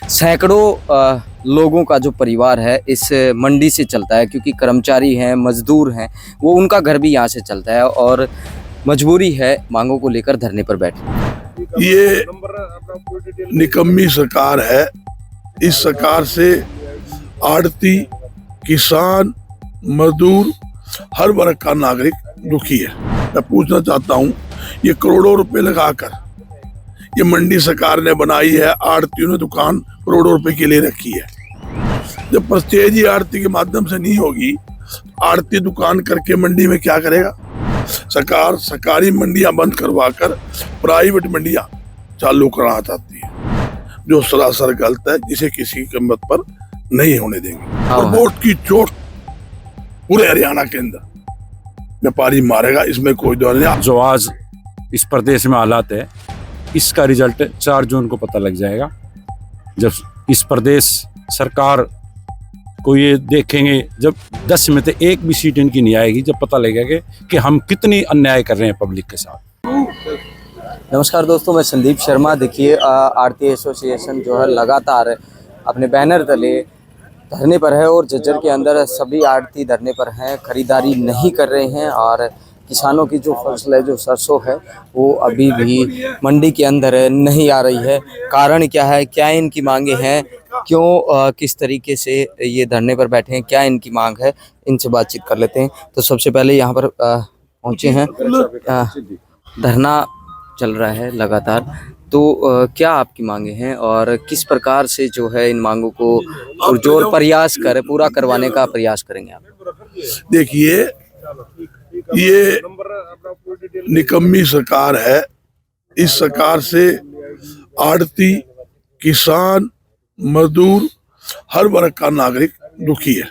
सैकड़ों लोगों का जो परिवार है इस मंडी से चलता है, क्योंकि कर्मचारी हैं, मजदूर हैं, वो उनका घर भी यहाँ से चलता है और मजबूरी है मांगों को लेकर धरने पर बैठे। ये निकम्मी सरकार है। इस सरकार से आड़ती, किसान, मजदूर, हर वर्ग का नागरिक दुखी है। मैं पूछना चाहता हूँ, ये करोड़ों रुपए लगाकर ये मंडी सरकार ने बनाई है, आड़तियों ने दुकान करोड़ों रुपए के लिए रखी है। जब परचेज ही आड़ती के माध्यम से नहीं होगी, आड़ती दुकान करके मंडी में क्या करेगा? सरकार सरकारी मंडियां बंद करवाकर प्राइवेट मंडियां चालू कराना चाहती है, जो सरासर गलत है, जिसे किसी कीमत पर नहीं होने देंगे। और वोट की चोट पूरे हरियाणा के अंदर व्यापारी मारेगा, इसमें कोई दो नहीं। जो आज इस प्रदेश में हालात है, इसका रिजल्ट 4 जून को पता लग जाएगा, जब इस प्रदेश सरकार को ये देखेंगे, जब 10 में से 1 भी सीट इनकी नहीं आएगी, जब पता लगेगा कि हम कितनी अन्याय कर रहे हैं पब्लिक के साथ। नमस्कार दोस्तों, मैं संदीप शर्मा। देखिए, आड़ती एसोसिएशन जो है लगातार अपने बैनर तले धरने पर है और झज्जर के अंदर सभी आड़ती धरने पर हैं, खरीदारी नहीं कर रहे हैं और किसानों की जो फसल है, जो सरसों है, वो अभी भी मंडी के अंदर नहीं आ रही है। कारण क्या है, क्या इनकी मांगे हैं, क्यों किस तरीके से ये धरने पर बैठे हैं, क्या इनकी मांग है, इनसे बातचीत कर लेते हैं। तो सबसे पहले यहाँ पर पहुँचे हैं, धरना चल रहा है लगातार, तो क्या आपकी मांगे हैं और किस प्रकार से जो है इन मांगों को पुरजोर प्रयास कर पूरा करवाने का प्रयास करेंगे आप? देखिए, ये निकम्मी सरकार है। इस सरकार से आड़ती, किसान, मजदूर, हर वर्ग का नागरिक दुखी है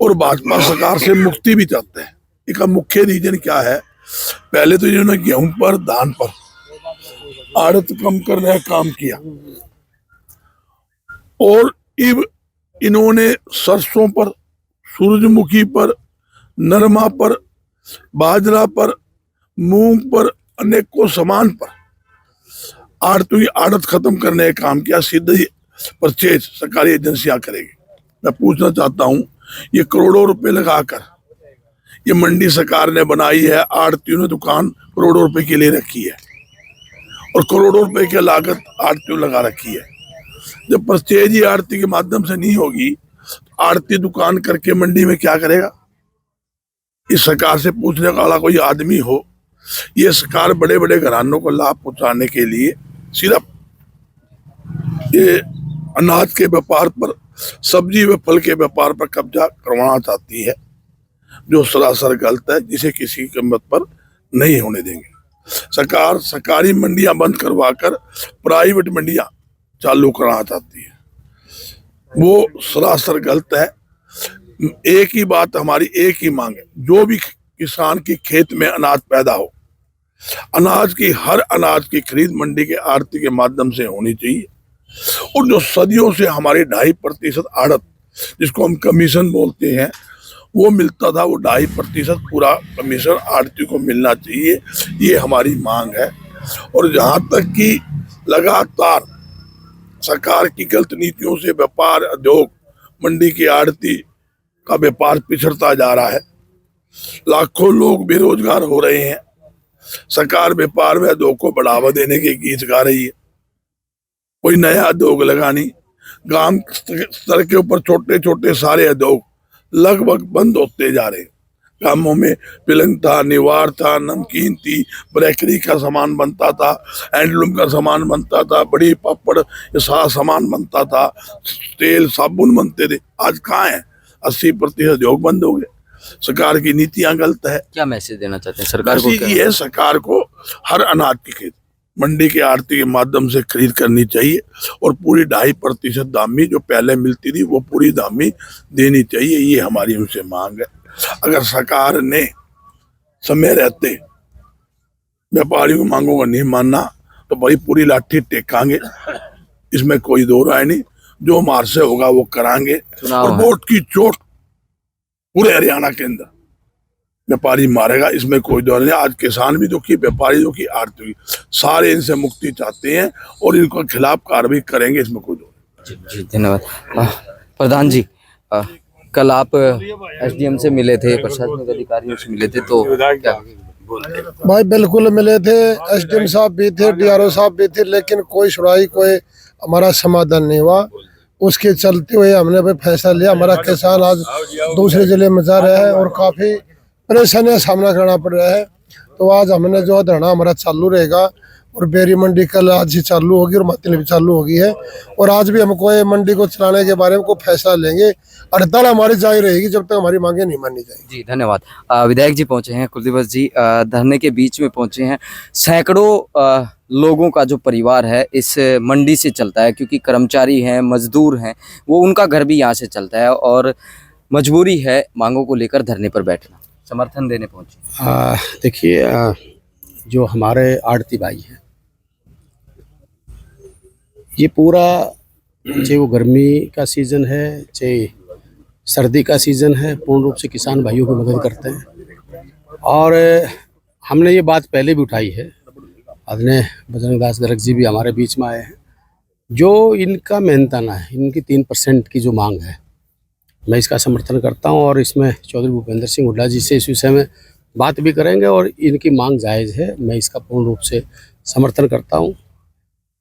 और भाजपा सरकार से मुक्ति भी चाहते हैं। इसका मुख्य रीजन क्या है? पहले तो इन्होंने गेहूं पर, धान पर आड़त कम करने का काम किया और इन्होंने सरसों पर, सूरजमुखी पर, नरमा पर, बाजरा पर, मूंग पर, अनेकों सामान पर आड़तों की आड़त खत्म करने का काम किया। सीधे परचेज सरकारी एजेंसियां करेगी। मैं पूछना चाहता हूं, ये करोड़ों रुपए लगाकर ये मंडी सरकार ने बनाई है, आड़तियों ने दुकान करोड़ों रुपए के लिए रखी है और करोड़ों रुपए की लागत आड़तियों लगा रखी है। जब परचेज ही आड़ती के माध्यम से नहीं होगी, आड़ती दुकान करके मंडी में क्या करेगा? इस सरकार से पूछने वाला कोई आदमी हो? ये सरकार बड़े बड़े घरानों को लाभ पहुंचाने के लिए सिर्फ ये अनाज के व्यापार पर, सब्जी व फल के व्यापार पर कब्जा करवाना चाहती है, जो सरासर गलत है, जिसे किसी कीमत पर नहीं होने देंगे। सरकार सरकारी मंडियां बंद करवाकर प्राइवेट मंडियां चालू कराना चाहती है, वो सरासर गलत है। एक ही बात हमारी, एक ही मांग है, जो भी किसान की खेत में अनाज पैदा हो, अनाज की हर अनाज की खरीद मंडी के आड़ती के माध्यम से होनी चाहिए। और जो सदियों से हमारी 2.5% आड़त, जिसको हम कमीशन बोलते हैं, वो मिलता था, वो 2.5% पूरा कमीशन आड़ती को मिलना चाहिए। ये हमारी मांग है। और जहां तक कि लगातार सरकार की गलत नीतियों से व्यापार, उद्योग, मंडी की आड़ती का व्यापार पिछड़ता जा रहा है, लाखों लोग बेरोजगार हो रहे हैं। सरकार व्यापार व उद्योग को बढ़ावा देने के गीत गा रही है, कोई नया उद्योग लगानी। गांव स्तर के ऊपर छोटे छोटे सारे उद्योग लगभग बंद होते जा रहे हैं। गांवों में पिलंग था, निवार था, नमकीन थी, बेकरी का सामान बनता था, हैंडलूम का सामान बनता था, बड़ी पापड़, ये सारा सामान बनता था, तेल साबुन बनते थे। आज कहाँ है? 80% उद्योग बंद हो गए। सरकार की नीतियां गलत है। क्या मैसेज देना चाहते हैं सरकार को? ये सरकार को हर अनाज की खरीद मंडी के आड़ती के माध्यम से खरीद करनी चाहिए और पूरी 2.5% दामी जो पहले मिलती थी, वो पूरी दामी देनी चाहिए। ये हमारी उनसे मांग है। अगर सरकार ने समय रहते व्यापारियों की मांगों को नहीं मानना, तो भाई पूरी लाठी टेकांगे, इसमें कोई दो राय नहीं। जो हमारे से होगा वो करांगे। और वोट की चोट पूरे हरियाणा के अंदर व्यापारी मारेगा, इसमें कोई दो नहीं। आज किसान भी दुखी, व्यापारी दुखी, आड़ती दुखी, सारे इनसे मुक्ति चाहते हैं और इनके खिलाफ कार्रवाई करेंगे, इसमें कोई दो नहीं। जी धन्यवाद। प्रधान जी, कल आप एसडीएम से मिले थे, प्रशासनिक अधिकारियों से मिले थे, तो क्या? भाई बिल्कुल मिले थे, एसडीएम साहब भी थे, डीआरओ साहब भी थे, लेकिन कोई सुनवाई, कोई हमारा समाधान नहीं हुआ। उसके चलते हुए हमने भाई फैसला लिया। हमारा किसान आज दूसरे जिले में जा रहा है और काफ़ी परेशानियों का सामना करना पड़ रहा है। तो आज हमने जो धरना हमारा चालू रहेगा, और बेरी मंडी कल आज ही चालू होगी और मातिल भी चालू होगी है। और आज भी हमको ये मंडी को चलाने के बारे में कोई फैसला लेंगे। हड़ताल हमारी जारी रहेगी जब तक हमारी मांगे नहीं मानी जाएगी। जी धन्यवाद। विधायक जी पहुंचे हैं, कुलदीप जी धरने के बीच में पहुंचे हैं। सैकड़ों लोगों का जो परिवार है इस मंडी से चलता है, क्योंकि कर्मचारी हैं, मजदूर हैं, वो उनका घर भी यहाँ से चलता है और मजबूरी है मांगों को लेकर धरने पर बैठना, समर्थन देने पहुंचे। देखिए, जो हमारे आड़ती भाई हैं, ये पूरा, चाहे वो गर्मी का सीज़न है चाहे सर्दी का सीज़न है, पूर्ण रूप से किसान भाइयों की मदद करते हैं। और हमने ये बात पहले भी उठाई है, आदरणीय बजरंग दास गर्ग जी भी हमारे बीच में आए हैं। जो इनका मेहनताना है, इनकी 3% की जो मांग है, मैं इसका समर्थन करता हूं और इसमें चौधरी भूपेंद्र सिंह हुड्डा जी से इस विषय में बात भी करेंगे। और इनकी मांग जायज़ है, मैं इसका पूर्ण रूप से समर्थन करता हूं।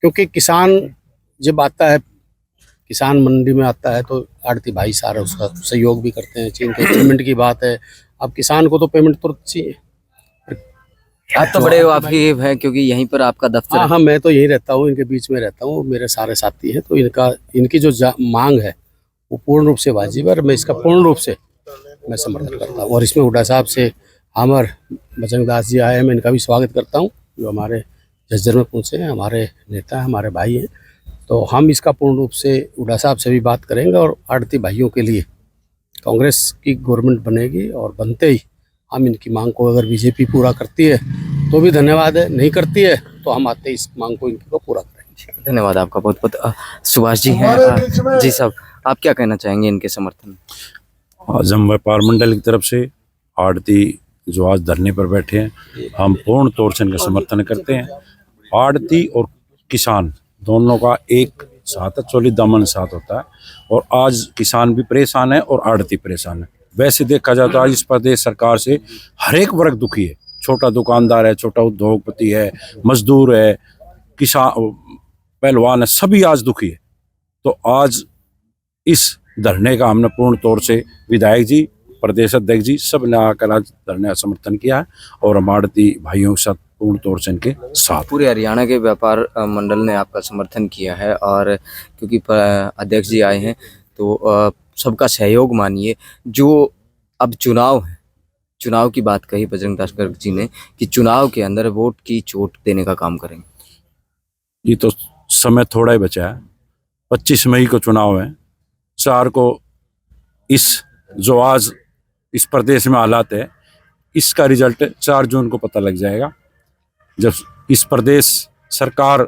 क्योंकि किसान जब आता है, किसान मंडी में आता है, तो आड़ती भाई सारा उसका सहयोग भी करते हैं। चीन के पेमेंट की बात है, अब किसान को तो पेमेंट तुरंत चाहिए। आप तो बड़े आपकी है, क्योंकि यहीं पर आपका दफ्तर है। हाँ, मैं तो यहीं रहता हूँ, इनके बीच में रहता हूँ, मेरे सारे साथी हैं। तो इनकी जो मांग है वो पूर्ण रूप से वाजिब है और मैं इसका पूर्ण रूप से मैं समर्थन करता हूँ। और इसमें हुड्डा साहब से हमारे बजरंग दास जी आए हैं, मैं इनका भी स्वागत करता हूँ, जो हमारे झज्जर में पहुँचे हैं, हमारे नेता हैं, हमारे भाई हैं। तो हम इसका पूर्ण रूप से हुड्डा साहब से भी बात करेंगे और आड़ती भाइयों के लिए कांग्रेस की गवर्नमेंट बनेगी और बनते ही हम इनकी मांग को, अगर बीजेपी पूरा करती है तो भी धन्यवाद है, नहीं करती है तो हम आते इस मांग को इनकी को पूरा करेंगे। धन्यवाद आपका बहुत बहुत। सुभाष जी हैं, जी साहब, आप क्या कहना चाहेंगे इनके समर्थन में? आज हम व्यापार मंडल की तरफ से आड़ती जो आज धरने पर बैठे हैं, हम पूर्ण तौर से इनका समर्थन करते हैं। आड़ती और किसान दोनों का एक साथ है, चोली दामन साथ होता है। और आज किसान भी परेशान है और आड़ती परेशान है। वैसे देखा जाए तो आज इस प्रदेश सरकार से हर एक वर्ग दुखी है। छोटा दुकानदार है, छोटा उद्योगपति है, मजदूर है, किसान, पहलवान है, सभी आज दुखी है। तो आज इस धरने का हमने पूर्ण तौर से विधायक जी, प्रदेश अध्यक्ष जी सब ने आकर आज धरने का समर्थन किया है और हम आड़ती भाइयों के साथ पूर्ण तौर से इनके साथ। पूरे हरियाणा के व्यापार मंडल ने आपका समर्थन किया है और क्योंकि अध्यक्ष जी आए हैं तो सबका सहयोग मानिए। जो अब चुनाव है, चुनाव की बात कही बजरंग दास गर्ग जी ने कि चुनाव के अंदर वोट की चोट देने का काम करेंगे। ये तो समय थोड़ा ही बचा है, 25 मई को चुनाव है। 4 को इस जो आज इस प्रदेश में हालात है, इसका रिजल्ट 4 जून को पता लग जाएगा। जब इस प्रदेश सरकार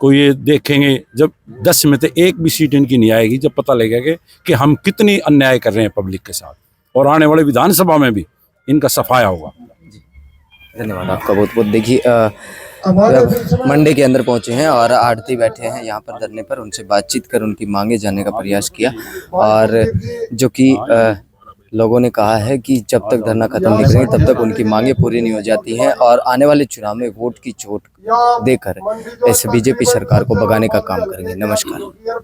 को ये देखेंगे, जब 10 में से 1 भी सीट इनकी नहीं आएगी, जब पता लगेगा कि हम कितनी अन्याय कर रहे हैं पब्लिक के साथ। और आने वाले विधानसभा में भी इनका सफाया होगा। धन्यवाद आपका बहुत बहुत। देखिए मंडी के अंदर पहुंचे हैं और आड़ती बैठे हैं यहाँ पर धरने पर, उनसे बातचीत कर उनकी मांगे जानने का प्रयास किया। और जो कि लोगों ने कहा है कि जब तक धरना खत्म नहीं करेंगे तब तक उनकी मांगे पूरी नहीं हो जाती हैं और आने वाले चुनाव में वोट की चोट देकर इस बीजेपी सरकार को भगाने का काम करेंगे। नमस्कार।